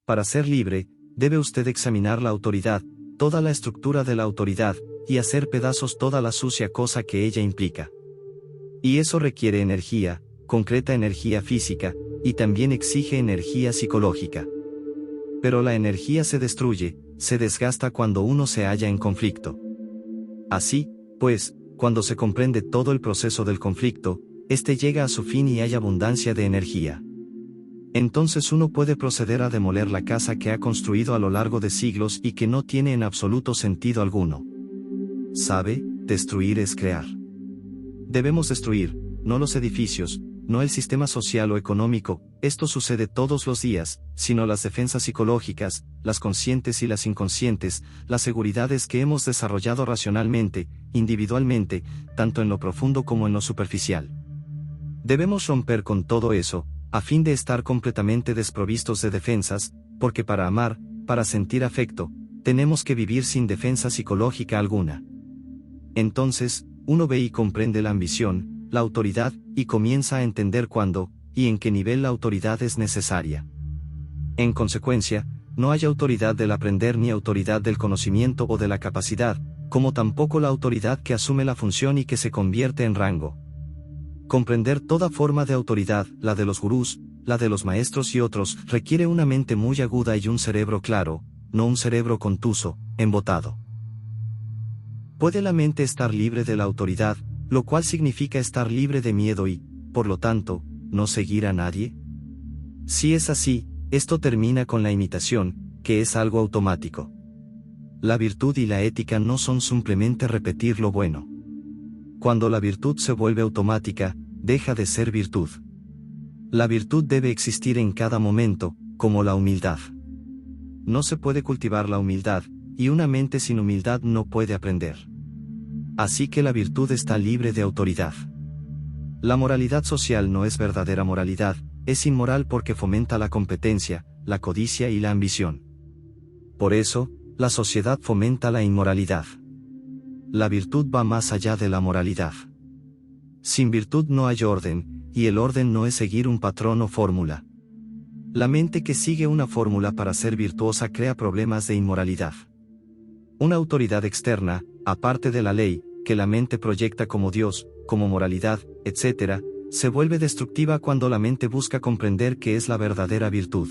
Para ser libre, debe usted examinar la autoridad, toda la estructura de la autoridad, y hacer pedazos toda la sucia cosa que ella implica. Y eso requiere energía, concreta energía física, y también exige energía psicológica. Pero la energía se destruye, se desgasta cuando uno se halla en conflicto. Así, pues, cuando se comprende todo el proceso del conflicto, este llega a su fin y hay abundancia de energía. Entonces uno puede proceder a demoler la casa que ha construido a lo largo de siglos y que no tiene en absoluto sentido alguno. ¿Sabe? Destruir es crear. Debemos destruir, no los edificios, no el sistema social o económico, esto sucede todos los días, sino las defensas psicológicas, las conscientes y las inconscientes, las seguridades que hemos desarrollado racionalmente, individualmente, tanto en lo profundo como en lo superficial. Debemos romper con todo eso, a fin de estar completamente desprovistos de defensas, porque para amar, para sentir afecto, tenemos que vivir sin defensa psicológica alguna. Entonces, uno ve y comprende la ambición, la autoridad, y comienza a entender cuándo, y en qué nivel la autoridad es necesaria. En consecuencia, no hay autoridad del aprender ni autoridad del conocimiento o de la capacidad, como tampoco la autoridad que asume la función y que se convierte en rango. Comprender toda forma de autoridad, la de los gurús, la de los maestros y otros, requiere una mente muy aguda y un cerebro claro, no un cerebro contuso, embotado. ¿Puede la mente estar libre de la autoridad, lo cual significa estar libre de miedo y, por lo tanto, no seguir a nadie? Si es así, esto termina con la imitación, que es algo automático. La virtud y la ética no son simplemente repetir lo bueno. Cuando la virtud se vuelve automática, deja de ser virtud. La virtud debe existir en cada momento, como la humildad. No se puede cultivar la humildad, y una mente sin humildad no puede aprender. Así que la virtud está libre de autoridad. La moralidad social no es verdadera moralidad, es inmoral porque fomenta la competencia, la codicia y la ambición. Por eso, la sociedad fomenta la inmoralidad. La virtud va más allá de la moralidad. Sin virtud no hay orden, y el orden no es seguir un patrón o fórmula. La mente que sigue una fórmula para ser virtuosa crea problemas de inmoralidad. Una autoridad externa, aparte de la ley, que la mente proyecta como Dios, como moralidad, etc., se vuelve destructiva cuando la mente busca comprender qué es la verdadera virtud.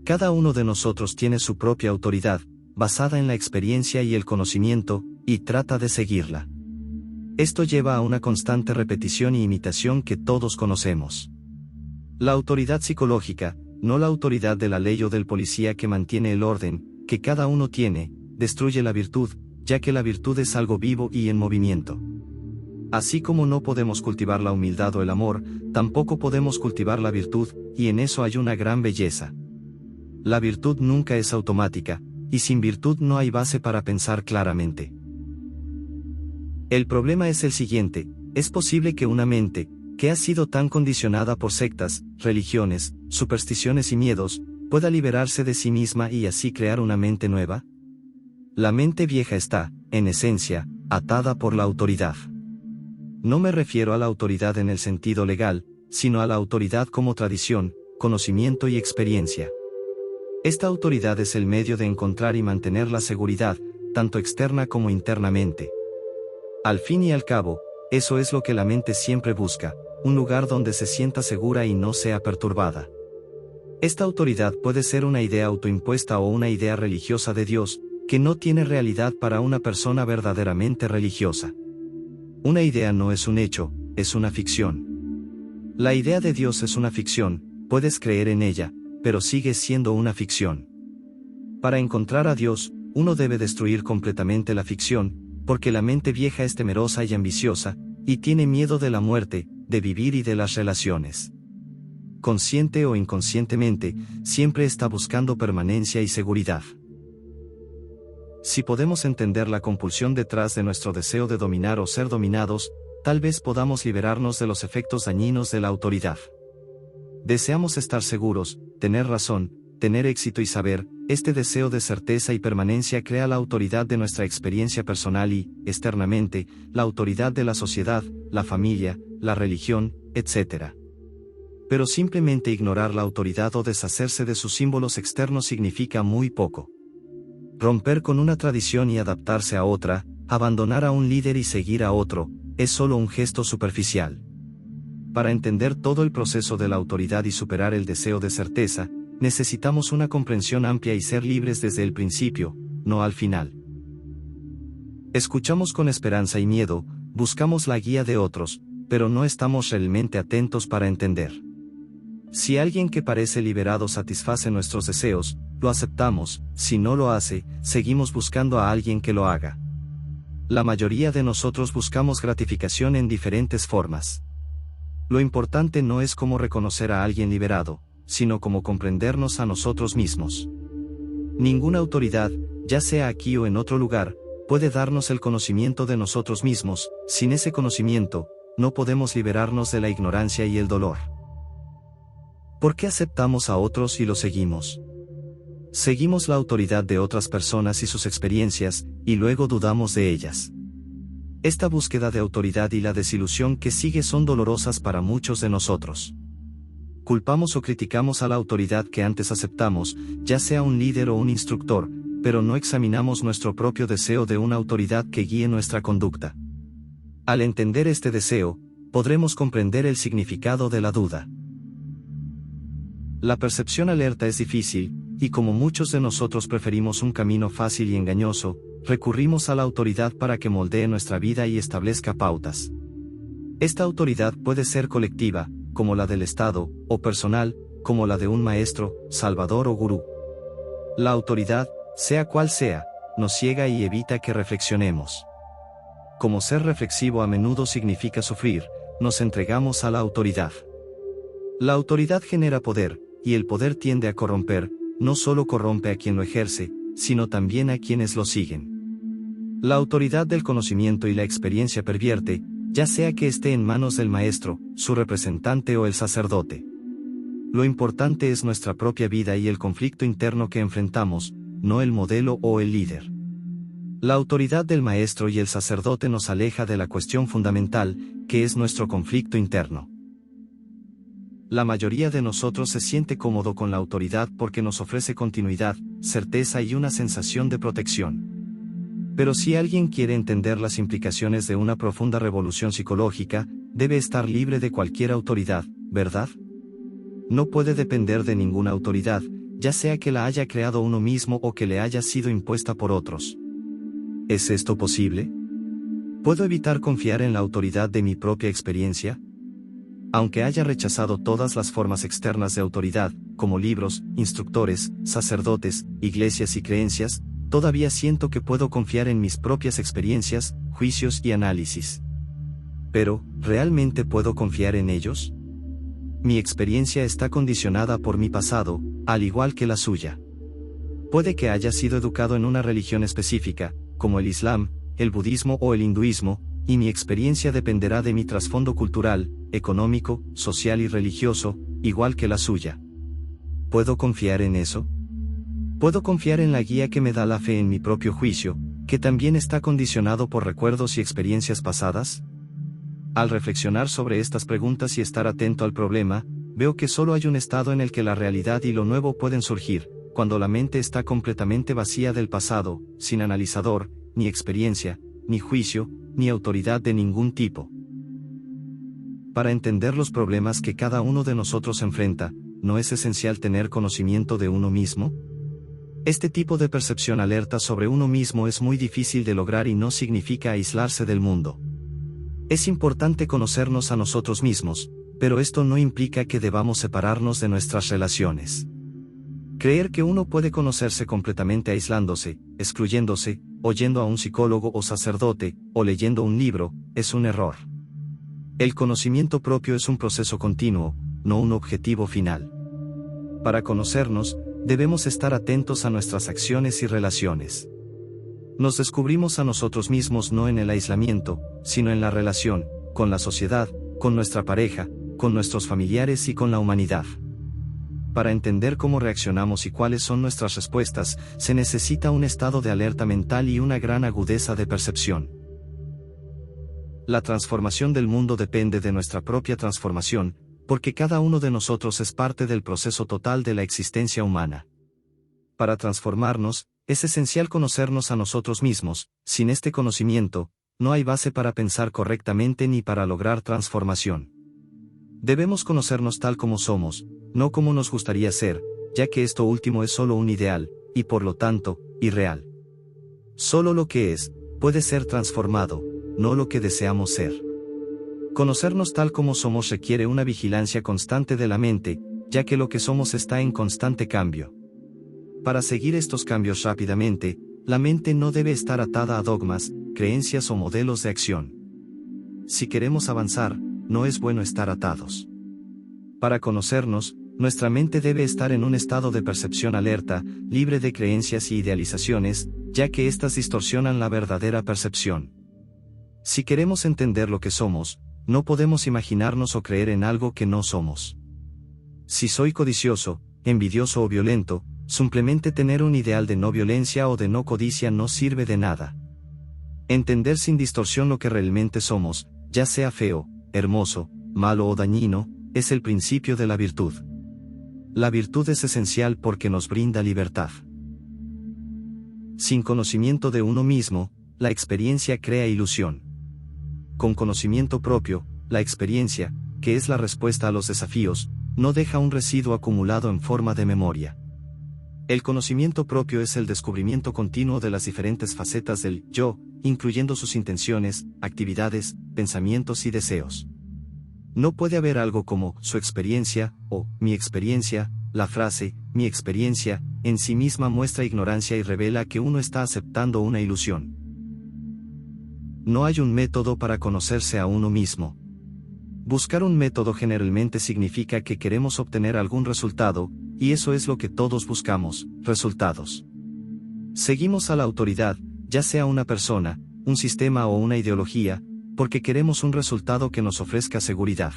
Cada uno de nosotros tiene su propia autoridad, basada en la experiencia y el conocimiento, y trata de seguirla. Esto lleva a una constante repetición y imitación que todos conocemos. La autoridad psicológica, no la autoridad de la ley o del policía que mantiene el orden, que cada uno tiene, destruye la virtud, ya que la virtud es algo vivo y en movimiento. Así como no podemos cultivar la humildad o el amor, tampoco podemos cultivar la virtud, y en eso hay una gran belleza. La virtud nunca es automática, y sin virtud no hay base para pensar claramente. El problema es el siguiente: es posible que una mente, que ha sido tan condicionada por sectas, religiones, supersticiones y miedos, pueda liberarse de sí misma y así crear una mente nueva. La mente vieja está, en esencia, atada por la autoridad. No me refiero a la autoridad en el sentido legal, sino a la autoridad como tradición, conocimiento y experiencia. Esta autoridad es el medio de encontrar y mantener la seguridad, tanto externa como internamente. Al fin y al cabo, eso es lo que la mente siempre busca, un lugar donde se sienta segura y no sea perturbada. Esta autoridad puede ser una idea autoimpuesta o una idea religiosa de Dios, que no tiene realidad para una persona verdaderamente religiosa. Una idea no es un hecho, es una ficción. La idea de Dios es una ficción, puedes creer en ella, pero sigue siendo una ficción. Para encontrar a Dios, uno debe destruir completamente la ficción, porque la mente vieja es temerosa y ambiciosa, y tiene miedo de la muerte, de vivir y de las relaciones. Consciente o inconscientemente, siempre está buscando permanencia y seguridad. Si podemos entender la compulsión detrás de nuestro deseo de dominar o ser dominados, tal vez podamos liberarnos de los efectos dañinos de la autoridad. Deseamos estar seguros, tener razón, tener éxito y saber, este deseo de certeza y permanencia crea la autoridad de nuestra experiencia personal y, externamente, la autoridad de la sociedad, la familia, la religión, etc. pero simplemente ignorar la autoridad o deshacerse de sus símbolos externos significa muy poco. Romper con una tradición y adaptarse a otra, abandonar a un líder y seguir a otro, es solo un gesto superficial. Para entender todo el proceso de la autoridad y superar el deseo de certeza, necesitamos una comprensión amplia y ser libres desde el principio, no al final. Escuchamos con esperanza y miedo, buscamos la guía de otros, pero no estamos realmente atentos para entender. Si alguien que parece liberado satisface nuestros deseos, lo aceptamos; si no lo hace, seguimos buscando a alguien que lo haga. La mayoría de nosotros buscamos gratificación en diferentes formas. Lo importante no es cómo reconocer a alguien liberado, sino cómo comprendernos a nosotros mismos. Ninguna autoridad, ya sea aquí o en otro lugar, puede darnos el conocimiento de nosotros mismos. Sin ese conocimiento, no podemos liberarnos de la ignorancia y el dolor. ¿Por qué aceptamos a otros y los seguimos? Seguimos la autoridad de otras personas y sus experiencias, y luego dudamos de ellas. Esta búsqueda de autoridad y la desilusión que sigue son dolorosas para muchos de nosotros. Culpamos o criticamos a la autoridad que antes aceptamos, ya sea un líder o un instructor, pero no examinamos nuestro propio deseo de una autoridad que guíe nuestra conducta. Al entender este deseo, podremos comprender el significado de la duda. La percepción alerta es difícil, y como muchos de nosotros preferimos un camino fácil y engañoso, recurrimos a la autoridad para que moldee nuestra vida y establezca pautas. Esta autoridad puede ser colectiva, como la del Estado, o personal, como la de un maestro, salvador o gurú. La autoridad, sea cual sea, nos ciega y evita que reflexionemos. Como ser reflexivo a menudo significa sufrir, nos entregamos a la autoridad. La autoridad genera poder, y el poder tiende a corromper; no solo corrompe a quien lo ejerce, sino también a quienes lo siguen. La autoridad del conocimiento y la experiencia pervierte, ya sea que esté en manos del maestro, su representante o el sacerdote. Lo importante es nuestra propia vida y el conflicto interno que enfrentamos, no el modelo o el líder. La autoridad del maestro y el sacerdote nos aleja de la cuestión fundamental, que es nuestro conflicto interno. La mayoría de nosotros se siente cómodo con la autoridad porque nos ofrece continuidad, certeza y una sensación de protección. Pero si alguien quiere entender las implicaciones de una profunda revolución psicológica, debe estar libre de cualquier autoridad, ¿verdad? No puede depender de ninguna autoridad, ya sea que la haya creado uno mismo o que le haya sido impuesta por otros. ¿Es esto posible? ¿Puedo evitar confiar en la autoridad de mi propia experiencia? Aunque haya rechazado todas las formas externas de autoridad, como libros, instructores, sacerdotes, iglesias y creencias, todavía siento que puedo confiar en mis propias experiencias, juicios y análisis. Pero, ¿realmente puedo confiar en ellos? Mi experiencia está condicionada por mi pasado, al igual que la suya. Puede que haya sido educado en una religión específica, como el Islam, el budismo o el hinduismo, y mi experiencia dependerá de mi trasfondo cultural, económico, social y religioso, igual que la suya. ¿Puedo confiar en eso? ¿Puedo confiar en la guía que me da la fe en mi propio juicio, que también está condicionado por recuerdos y experiencias pasadas? Al reflexionar sobre estas preguntas y estar atento al problema, veo que solo hay un estado en el que la realidad y lo nuevo pueden surgir, cuando la mente está completamente vacía del pasado, sin analizador, ni experiencia, ni juicio, ni autoridad de ningún tipo. Para entender los problemas que cada uno de nosotros enfrenta, ¿no es esencial tener conocimiento de uno mismo? Este tipo de percepción alerta sobre uno mismo es muy difícil de lograr y no significa aislarse del mundo. Es importante conocernos a nosotros mismos, pero esto no implica que debamos separarnos de nuestras relaciones. Creer que uno puede conocerse completamente aislándose, excluyéndose, oyendo a un psicólogo o sacerdote, o leyendo un libro, es un error. El conocimiento propio es un proceso continuo, no un objetivo final. Para conocernos, debemos estar atentos a nuestras acciones y relaciones. Nos descubrimos a nosotros mismos no en el aislamiento, sino en la relación, con la sociedad, con nuestra pareja, con nuestros familiares y con la humanidad. Para entender cómo reaccionamos y cuáles son nuestras respuestas, se necesita un estado de alerta mental y una gran agudeza de percepción. La transformación del mundo depende de nuestra propia transformación, porque cada uno de nosotros es parte del proceso total de la existencia humana. Para transformarnos, es esencial conocernos a nosotros mismos. Sin este conocimiento, no hay base para pensar correctamente ni para lograr transformación. Debemos conocernos tal como somos, no como nos gustaría ser, ya que esto último es solo un ideal, y por lo tanto, irreal. Solo lo que es, puede ser transformado, no lo que deseamos ser. Conocernos tal como somos requiere una vigilancia constante de la mente, ya que lo que somos está en constante cambio. Para seguir estos cambios rápidamente, la mente no debe estar atada a dogmas, creencias o modelos de acción. Si queremos avanzar, no es bueno estar atados. Para conocernos, nuestra mente debe estar en un estado de percepción alerta, libre de creencias y idealizaciones, ya que éstas distorsionan la verdadera percepción. Si queremos entender lo que somos, no podemos imaginarnos o creer en algo que no somos. Si soy codicioso, envidioso o violento, simplemente tener un ideal de no violencia o de no codicia no sirve de nada. Entender sin distorsión lo que realmente somos, ya sea feo, hermoso, malo o dañino, es el principio de la virtud. La virtud es esencial porque nos brinda libertad. Sin conocimiento de uno mismo, la experiencia crea ilusión. Con conocimiento propio, la experiencia, que es la respuesta a los desafíos, no deja un residuo acumulado en forma de memoria. El conocimiento propio es el descubrimiento continuo de las diferentes facetas del yo, incluyendo sus intenciones, actividades, pensamientos y deseos. No puede haber algo como su experiencia o mi experiencia. La frase mi experiencia en sí misma muestra ignorancia y revela que uno está aceptando una ilusión. No hay un método para conocerse a uno mismo. Buscar un método generalmente significa que queremos obtener algún resultado, y eso es lo que todos buscamos, resultados. Seguimos a la autoridad, ya sea una persona, un sistema o una ideología, porque queremos un resultado que nos ofrezca seguridad.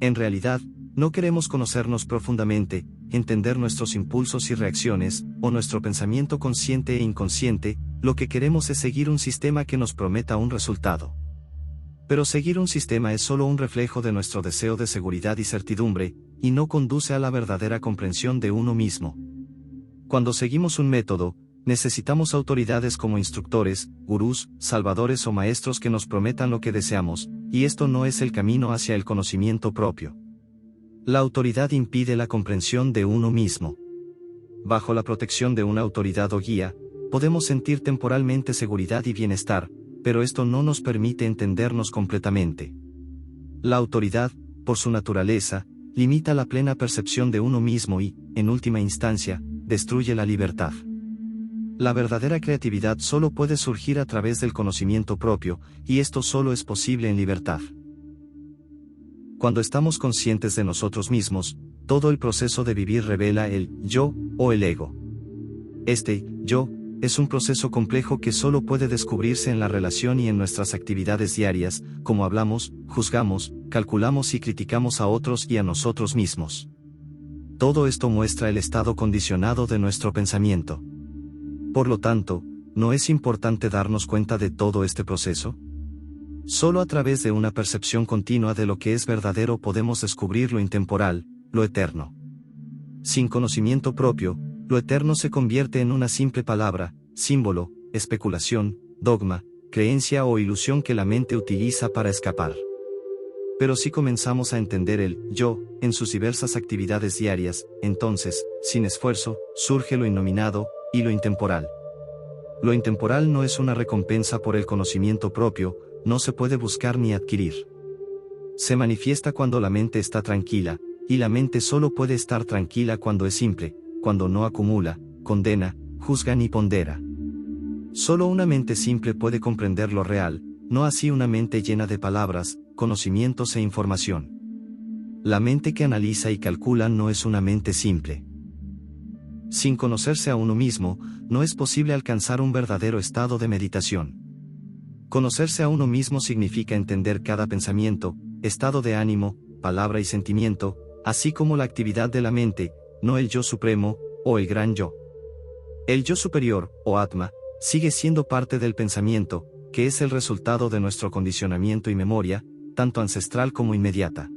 En realidad, no queremos conocernos profundamente, entender nuestros impulsos y reacciones, o nuestro pensamiento consciente e inconsciente. Lo que queremos es seguir un sistema que nos prometa un resultado. Pero seguir un sistema es solo un reflejo de nuestro deseo de seguridad y certidumbre, y no conduce a la verdadera comprensión de uno mismo. Cuando seguimos un método, necesitamos autoridades como instructores, gurús, salvadores o maestros que nos prometan lo que deseamos, y esto no es el camino hacia el conocimiento propio. La autoridad impide la comprensión de uno mismo. Bajo la protección de una autoridad o guía, podemos sentir temporalmente seguridad y bienestar, pero esto no nos permite entendernos completamente. La autoridad, por su naturaleza, limita la plena percepción de uno mismo y, en última instancia, destruye la libertad. La verdadera creatividad solo puede surgir a través del conocimiento propio, y esto solo es posible en libertad. Cuando estamos conscientes de nosotros mismos, todo el proceso de vivir revela el yo, o el ego. Este yo es un proceso complejo que solo puede descubrirse en la relación y en nuestras actividades diarias, como hablamos, juzgamos, calculamos y criticamos a otros y a nosotros mismos. Todo esto muestra el estado condicionado de nuestro pensamiento. Por lo tanto, ¿no es importante darnos cuenta de todo este proceso? Solo a través de una percepción continua de lo que es verdadero podemos descubrir lo intemporal, lo eterno. Sin conocimiento propio, lo eterno se convierte en una simple palabra, símbolo, especulación, dogma, creencia o ilusión que la mente utiliza para escapar. Pero si comenzamos a entender el yo, en sus diversas actividades diarias, entonces, sin esfuerzo, surge lo innominado, y lo intemporal. Lo intemporal no es una recompensa por el conocimiento propio, no se puede buscar ni adquirir. Se manifiesta cuando la mente está tranquila, y la mente solo puede estar tranquila cuando es simple, cuando no acumula, condena, juzga ni pondera. Solo una mente simple puede comprender lo real, no así una mente llena de palabras, conocimientos e información. La mente que analiza y calcula no es una mente simple. Sin conocerse a uno mismo, no es posible alcanzar un verdadero estado de meditación. Conocerse a uno mismo significa entender cada pensamiento, estado de ánimo, palabra y sentimiento, así como la actividad de la mente, no el yo supremo, o el gran yo. El yo superior, o Atma, sigue siendo parte del pensamiento, que es el resultado de nuestro condicionamiento y memoria, tanto ancestral como inmediata.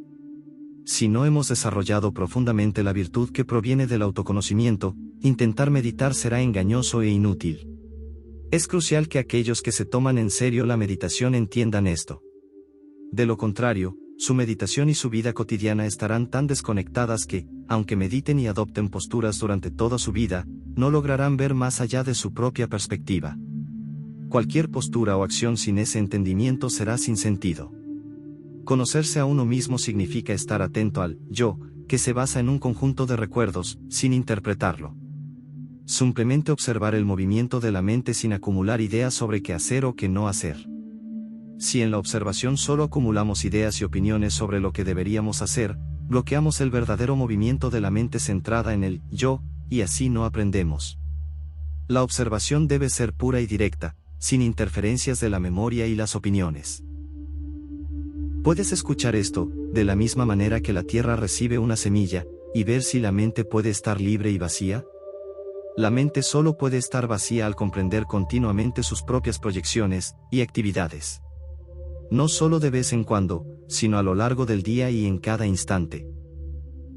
Si no hemos desarrollado profundamente la virtud que proviene del autoconocimiento, intentar meditar será engañoso e inútil. Es crucial que aquellos que se toman en serio la meditación entiendan esto. De lo contrario, su meditación y su vida cotidiana estarán tan desconectadas que, aunque mediten y adopten posturas durante toda su vida, no lograrán ver más allá de su propia perspectiva. Cualquier postura o acción sin ese entendimiento será sin sentido. Conocerse a uno mismo significa estar atento al yo, que se basa en un conjunto de recuerdos, sin interpretarlo. Simplemente observar el movimiento de la mente sin acumular ideas sobre qué hacer o qué no hacer. Si en la observación solo acumulamos ideas y opiniones sobre lo que deberíamos hacer, bloqueamos el verdadero movimiento de la mente centrada en el yo, y así no aprendemos. La observación debe ser pura y directa, sin interferencias de la memoria y las opiniones. Puedes escuchar esto, de la misma manera que la tierra recibe una semilla, y ver si la mente puede estar libre y vacía. La mente solo puede estar vacía al comprender continuamente sus propias proyecciones y actividades. No solo de vez en cuando, sino a lo largo del día y en cada instante.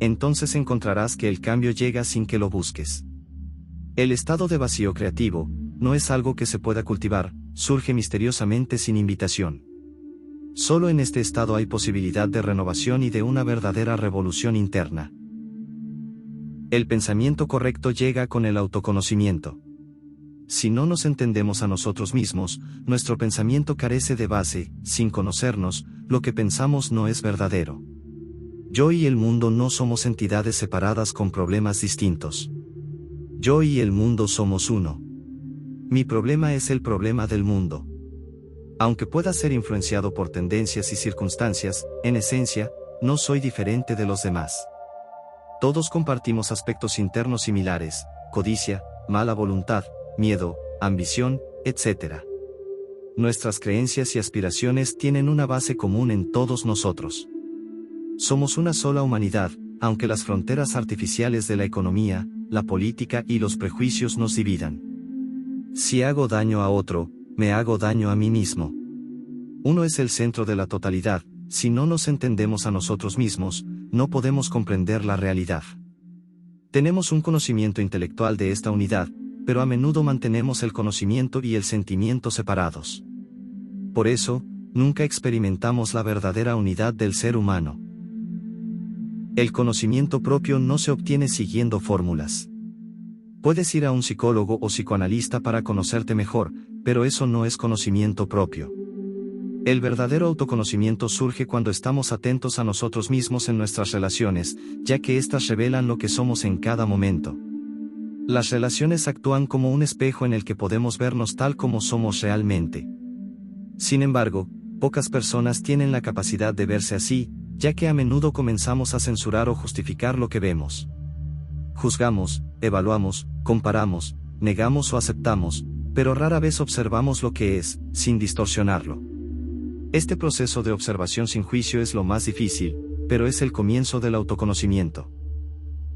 Entonces encontrarás que el cambio llega sin que lo busques. El estado de vacío creativo no es algo que se pueda cultivar, surge misteriosamente sin invitación. Solo en este estado hay posibilidad de renovación y de una verdadera revolución interna. El pensamiento correcto llega con el autoconocimiento. Si no nos entendemos a nosotros mismos, nuestro pensamiento carece de base. Sin conocernos, lo que pensamos no es verdadero. Yo y el mundo no somos entidades separadas con problemas distintos. Yo y el mundo somos uno. Mi problema es el problema del mundo. Aunque pueda ser influenciado por tendencias y circunstancias, en esencia, no soy diferente de los demás. Todos compartimos aspectos internos similares: codicia, mala voluntad, miedo, ambición, etc. Nuestras creencias y aspiraciones tienen una base común en todos nosotros. Somos una sola humanidad, aunque las fronteras artificiales de la economía, la política y los prejuicios nos dividan. Si hago daño a otro, me hago daño a mí mismo. Uno es el centro de la totalidad. Si no nos entendemos a nosotros mismos, no podemos comprender la realidad. Tenemos un conocimiento intelectual de esta unidad, pero a menudo mantenemos el conocimiento y el sentimiento separados. Por eso, nunca experimentamos la verdadera unidad del ser humano. El conocimiento propio no se obtiene siguiendo fórmulas. Puedes ir a un psicólogo o psicoanalista para conocerte mejor, pero eso no es conocimiento propio. El verdadero autoconocimiento surge cuando estamos atentos a nosotros mismos en nuestras relaciones, ya que éstas revelan lo que somos en cada momento. Las relaciones actúan como un espejo en el que podemos vernos tal como somos realmente. Sin embargo, pocas personas tienen la capacidad de verse así, ya que a menudo comenzamos a censurar o justificar lo que vemos. Juzgamos, evaluamos, comparamos, negamos o aceptamos, pero rara vez observamos lo que es, sin distorsionarlo. Este proceso de observación sin juicio es lo más difícil, pero es el comienzo del autoconocimiento.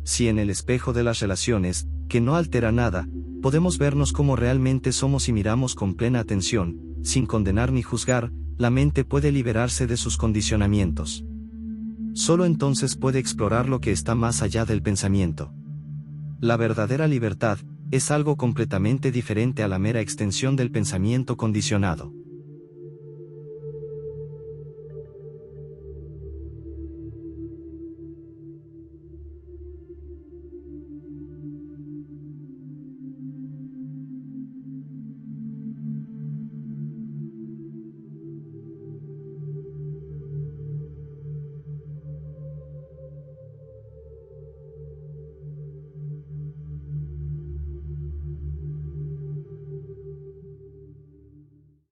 Si en el espejo de las relaciones, que no altera nada, podemos vernos como realmente somos y miramos con plena atención, sin condenar ni juzgar, la mente puede liberarse de sus condicionamientos. Solo entonces puede explorar lo que está más allá del pensamiento. La verdadera libertad es algo completamente diferente a la mera extensión del pensamiento condicionado.